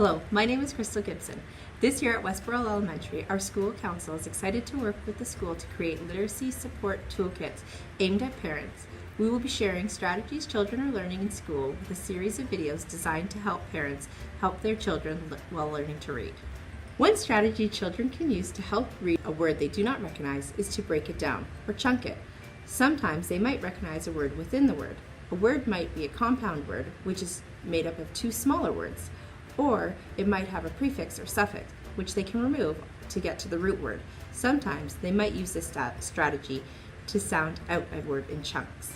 Hello, my name is Crystal Gibson. This year at Westboro Elementary, our school council is excited to work with the school to create literacy support toolkits aimed at parents. We will be sharing strategies children are learning in school with a series of videos designed to help parents help their children while learning to read. One strategy children can use to help read a word they do not recognize is to break it down or chunk it. Sometimes they might recognize a word within the word. A word might be a compound word, which is made up of two smaller words. Or it might have a prefix or suffix, which they can remove to get to the root word. Sometimes they might use this strategy to sound out a word in chunks.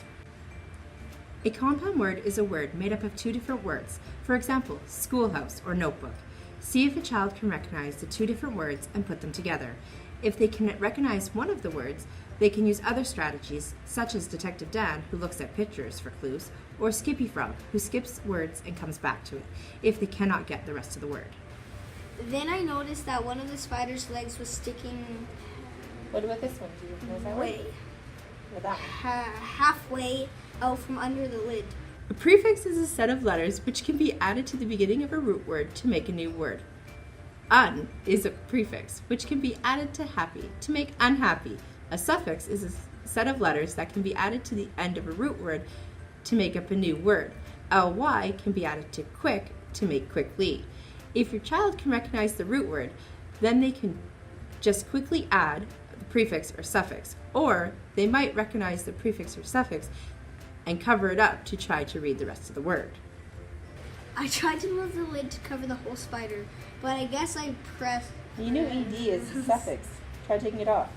A compound word is a word made up of two different words. For example, schoolhouse or notebook. See if a child can recognize the two different words and put them together. If they can recognize one of the words, they can use other strategies, such as Detective Dan, who looks at pictures for clues, or Skippy Frog, who skips words and comes back to it, if they cannot get the rest of the word. Then I noticed that one of the spider's legs was sticking. What about this one? Do you know that way? Halfway out from under the lid. A prefix is a set of letters which can be added to the beginning of a root word to make a new word. Un is a prefix which can be added to happy to make unhappy. A suffix is a set of letters that can be added to the end of a root word to make up a new word. ly can be added to quick to make quickly. If your child can recognize the root word, then they can just quickly add the prefix or suffix, or they might recognize the prefix or suffix and cover it up to try to read the rest of the word. I tried to move the lid to cover the whole spider, but I guess I pressed. You know ed is a suffix. Try taking it off.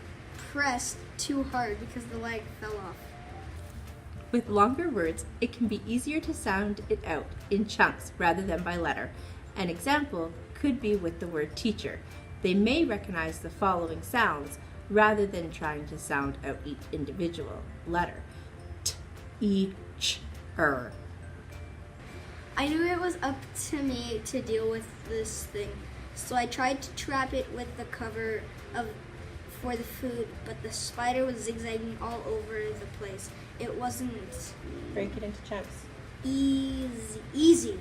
Pressed too hard because the leg fell off. With longer words, it can be easier to sound it out in chunks rather than by letter. An example could be with the word teacher. They may recognize the following sounds rather than trying to sound out each individual letter. T, E, ch, er. I knew it was up to me to deal with this thing, so I tried to trap it with the cover for the food, but the spider was zigzagging all over the place. It wasn't Break it into chunks. easy.